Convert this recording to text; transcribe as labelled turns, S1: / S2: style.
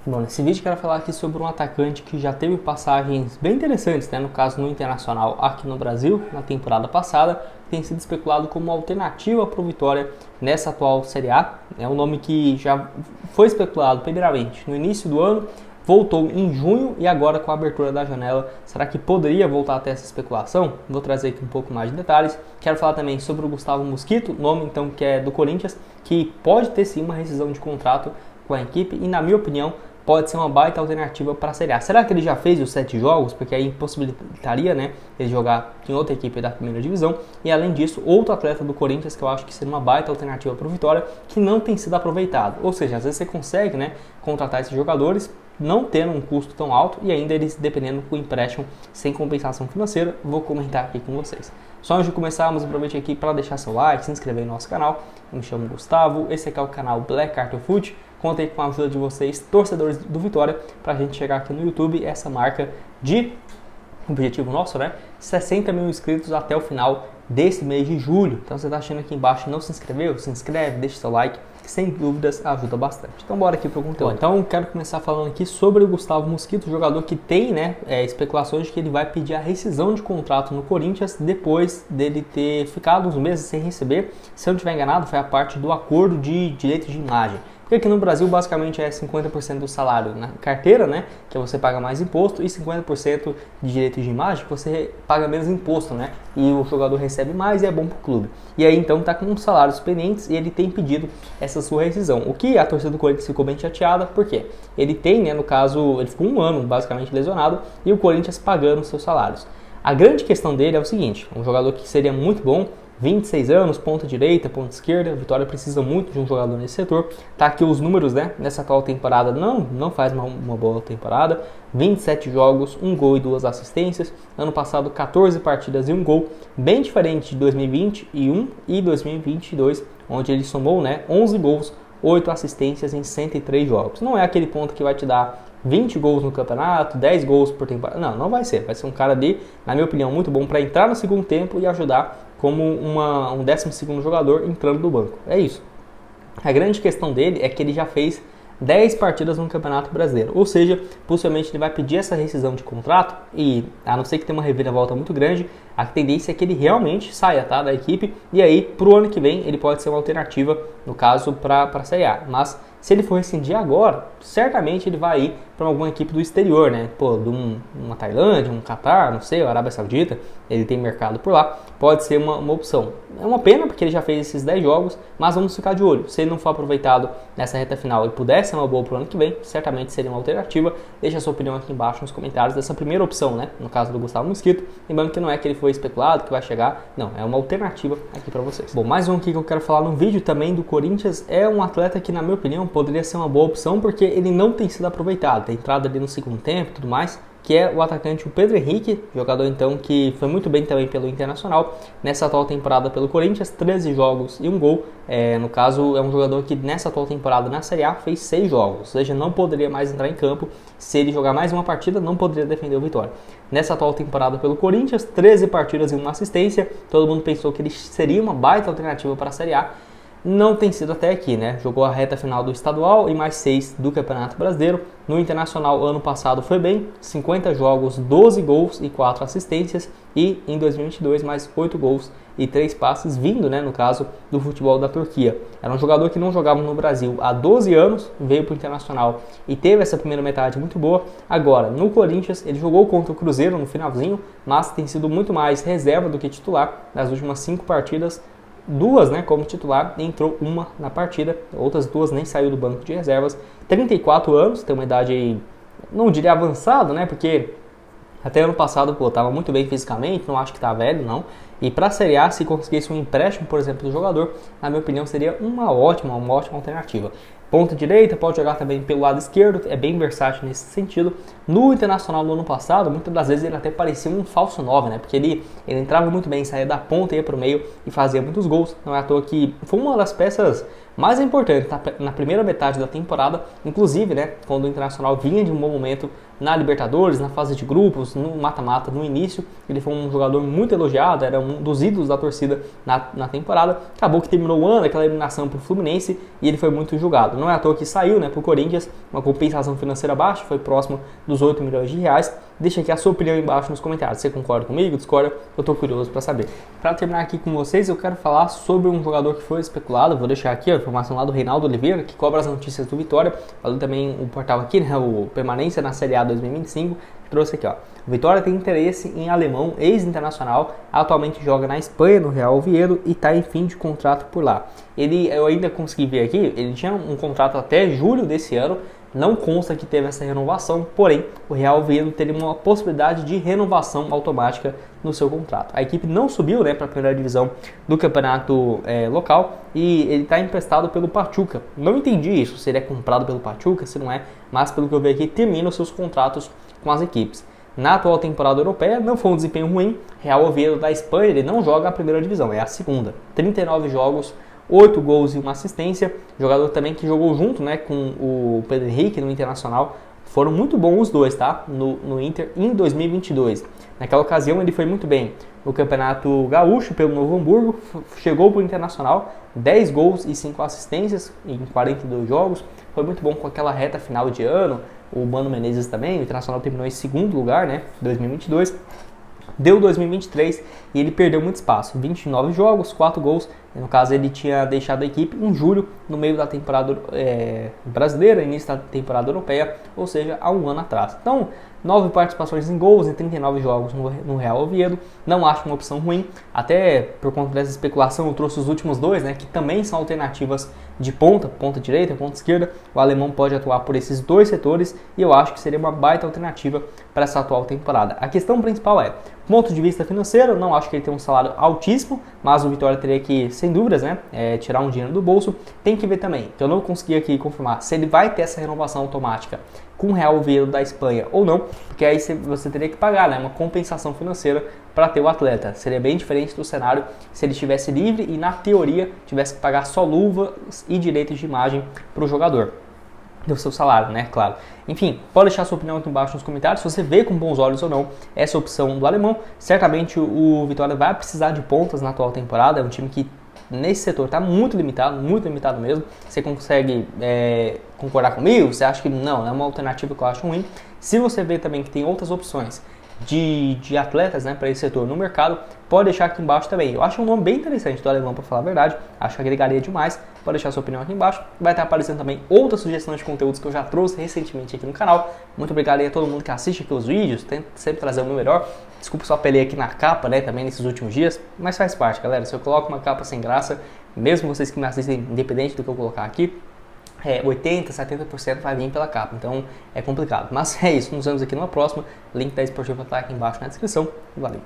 S1: Bom, nesse vídeo eu quero falar aqui sobre um atacante que já teve passagens bem interessantes, né? No caso no Internacional aqui no Brasil, na temporada passada, tem sido especulado como alternativa para o Vitória nessa atual Série A. É um nome que já foi especulado primeiramente no início do ano, voltou em junho e agora com a abertura da janela, será que poderia voltar até essa especulação? Vou trazer aqui um pouco mais de detalhes. Quero falar também sobre o Gustavo Mosquito, nome então que é do Corinthians, que pode ter sim uma rescisão de contrato com a equipe e, na minha opinião, pode ser uma baita alternativa para a Série A. Será que ele já fez os 7 jogos? Porque aí impossibilitaria, né, ele jogar em outra equipe da primeira divisão. E além disso, outro atleta do Corinthians que eu acho que seria uma baita alternativa para o Vitória, que não tem sido aproveitado. Ou seja, às vezes você consegue, né, contratar esses jogadores não tendo um custo tão alto e ainda eles dependendo do empréstimo sem compensação financeira. Vou comentar aqui com vocês. Só antes de começarmos, aproveite aqui para deixar seu like, se inscrever no nosso canal. Eu me chamo Gustavo, esse aqui é o canal Black Carter Foot. Contei com a ajuda de vocês, torcedores do Vitória, para a gente chegar aqui no YouTube essa marca de objetivo nosso, né? 60 mil inscritos até o final desse mês de julho. Então você está achando aqui embaixo e não se inscreveu? Se inscreve, deixa seu like, que sem dúvidas ajuda bastante. Então bora aqui para o conteúdo. Então quero começar falando aqui sobre o Gustavo Mosquito, jogador que tem, né, especulações de que ele vai pedir a rescisão de contrato no Corinthians depois dele ter ficado uns meses sem receber. Se eu não estiver enganado, foi a parte do acordo de direitos de imagem. Porque aqui no Brasil basicamente é 50% do salário na carteira, né, que você paga mais imposto, e 50% de direitos de imagem que você paga menos imposto, né, e o jogador recebe mais e é bom para o clube. E aí então tá com salários pendentes e ele tem pedido essa sua rescisão. O que a torcida do Corinthians ficou bem chateada, porque ele tem, né, no caso, ele ficou um ano basicamente lesionado e o Corinthians pagando seus salários. A grande questão dele é o seguinte, um jogador que seria muito bom, 26 anos, ponta direita, ponta esquerda, a Vitória precisa muito de um jogador nesse setor. Tá aqui os números, né? Nessa atual temporada não faz uma boa temporada. 27 jogos, 1 gol e 2 assistências. Ano passado 14 partidas e 1 gol, bem diferente de 2021 e 2022, onde ele somou, né, 11 gols, 8 assistências em 103 jogos. Não é aquele ponto que vai te dar 20 gols no campeonato, 10 gols por temporada. Não vai ser. Vai ser um cara ali, na minha opinião, muito bom para entrar no segundo tempo e ajudar como um 12º jogador entrando do banco. É isso. A grande questão dele é que ele já fez 10 partidas no Campeonato Brasileiro. Ou seja, possivelmente ele vai pedir essa rescisão de contrato e, a não ser que tenha uma reviravolta muito grande, a tendência é que ele realmente saia, tá, da equipe. E aí, para o ano que vem, ele pode ser uma alternativa, no caso, para a Série A. Mas se ele for rescindir agora, certamente ele vai ir para alguma equipe do exterior, né? Pô, de uma Tailândia, um Catar, não sei, a Arábia Saudita, ele tem mercado por lá, pode ser uma opção. É uma pena porque ele já fez esses 10 jogos, mas vamos ficar de olho. Se ele não for aproveitado nessa reta final e puder ser uma boa para o ano que vem, certamente seria uma alternativa. Deixa a sua opinião aqui embaixo nos comentários dessa primeira opção, né? No caso do Gustavo Mosquito, lembrando que não é que ele foi especulado, que vai chegar, não, é uma alternativa aqui para vocês. Bom, mais um aqui que eu quero falar no vídeo também do Corinthians, é um atleta que, na minha opinião, poderia ser uma boa opção porque ele não tem sido aproveitado, tem entrado ali no segundo tempo e tudo mais, que é o atacante o Pedro Henrique, jogador então que foi muito bem também pelo Internacional, nessa atual temporada pelo Corinthians, 13 jogos e 1 gol, no caso é um jogador que nessa atual temporada na Série A fez 6 jogos, ou seja, não poderia mais entrar em campo, se ele jogar mais uma partida não poderia defender o Vitória. Nessa atual temporada pelo Corinthians, 13 partidas e 1 assistência, todo mundo pensou que ele seria uma baita alternativa para a Série A, não tem sido até aqui, né? Jogou a reta final do estadual e mais 6 do Campeonato Brasileiro. No Internacional, ano passado foi bem, 50 jogos, 12 gols e 4 assistências. E em 2022, mais 8 gols e 3 passes, vindo, né, no caso, do futebol da Turquia. Era um jogador que não jogava no Brasil há 12 anos, veio para o Internacional e teve essa primeira metade muito boa. Agora, no Corinthians, ele jogou contra o Cruzeiro no finalzinho, mas tem sido muito mais reserva do que titular nas últimas 5 partidas. 2, né, como titular, entrou uma na partida, outras 2 nem saiu do banco de reservas. 34 anos, tem uma idade aí, não diria avançada, né, porque até ano passado, pô, tava muito bem fisicamente, não acho que tá velho, não. E para a Série A, se conseguisse um empréstimo, por exemplo, do jogador, na minha opinião, seria uma ótima alternativa. Ponta direita, pode jogar também pelo lado esquerdo, é bem versátil nesse sentido. No Internacional do ano passado, muitas das vezes ele até parecia um falso 9, né? Porque ele entrava muito bem, saía da ponta, ia para o meio e fazia muitos gols. Não é à toa que foi uma das peças mas é importante, na primeira metade da temporada, inclusive, né, quando o Internacional vinha de um bom momento na Libertadores, na fase de grupos, no mata-mata, no início, ele foi um jogador muito elogiado, era um dos ídolos da torcida na temporada. Acabou que terminou o ano, aquela eliminação para o Fluminense, e ele foi muito julgado. Não é à toa que saiu, né, para o Corinthians, uma compensação financeira baixa, foi próximo dos 8 milhões de reais. Deixa aqui a sua opinião embaixo nos comentários. Você concorda comigo? Discorda? Eu estou curioso para saber. Para terminar aqui com vocês, eu quero falar sobre um jogador que foi especulado. Vou deixar aqui a informação lá do Reinaldo Oliveira, que cobra as notícias do Vitória. Falando também o portal aqui, né, o Permanência na Série A 2025, que trouxe aqui, ó. O Vitória tem interesse em alemão, ex-internacional, atualmente joga na Espanha, no Real Oviedo, e está em fim de contrato por lá. Eu ainda consegui ver aqui, ele tinha um contrato até julho desse ano. Não consta que teve essa renovação, porém o Real Oviedo teria uma possibilidade de renovação automática no seu contrato. A equipe não subiu, né, para a primeira divisão do campeonato local, e ele está emprestado pelo Pachuca. Não entendi isso, se ele é comprado pelo Pachuca, se não é, mas pelo que eu vi aqui, termina os seus contratos com as equipes. Na atual temporada europeia não foi um desempenho ruim. Real Oviedo da Espanha, ele não joga a primeira divisão, é a segunda. 39 jogos, 8 gols e uma assistência. Jogador também que jogou junto, né, com o Pedro Henrique no Internacional. Foram muito bons os dois, tá? No Inter em 2022. Naquela ocasião ele foi muito bem no Campeonato Gaúcho pelo Novo Hamburgo. Chegou para o Internacional, 10 gols e 5 assistências em 42 jogos. Foi muito bom com aquela reta final de ano. O Mano Menezes também. O Internacional terminou em segundo lugar, né? 2022. Deu 2023 e ele perdeu muito espaço. 29 jogos, 4 gols. No caso, ele tinha deixado a equipe em julho, no meio da temporada brasileira, início da temporada europeia, ou seja, há um ano atrás. Então, 9 participações em gols em 39 jogos no Real Oviedo. Não acho uma opção ruim, até por conta dessa especulação eu trouxe os últimos dois, né, que também são alternativas de ponta direita, ponta esquerda. O alemão pode atuar por esses dois setores e eu acho que seria uma baita alternativa para essa atual temporada. A questão principal é, ponto de vista financeiro, não acho que ele tem um salário altíssimo, mas o Vitória teria que, sem dúvidas, né, tirar um dinheiro do bolso. Tem que ver também, que eu não consegui aqui confirmar se ele vai ter essa renovação automática com o Real Oviedo da Espanha ou não, porque aí você teria que pagar, né, uma compensação financeira para ter o atleta. Seria bem diferente do cenário se ele estivesse livre e, na teoria, tivesse que pagar só luvas e direitos de imagem para o jogador. Do seu salário, né? Claro. Enfim, pode deixar sua opinião aqui embaixo nos comentários, se você vê com bons olhos ou não essa opção do alemão. Certamente o Vitória vai precisar de pontas na atual temporada, é um time que nesse setor está muito limitado mesmo. Você consegue concordar comigo? Você acha que não, é uma alternativa que eu acho ruim? Se você vê também que tem outras opções de atletas, né, para esse setor no mercado, pode deixar aqui embaixo também. Eu acho um nome bem interessante do alemão, para falar a verdade, acho que agregaria demais. Pode deixar sua opinião aqui embaixo. Vai estar aparecendo também outras sugestões de conteúdos que eu já trouxe recentemente aqui no canal. Muito obrigado aí a todo mundo que assiste aqui os vídeos, tento sempre trazer o meu melhor. Desculpa só apelei aqui na capa, né, também nesses últimos dias, mas faz parte, galera. Se eu coloco uma capa sem graça, mesmo vocês que me assistem, independente do que eu colocar aqui, 80%, 70% vai vir pela capa, então é complicado. Mas é isso, nos vemos aqui numa próxima. Link da Esportiva tá aqui embaixo na descrição. Valeu!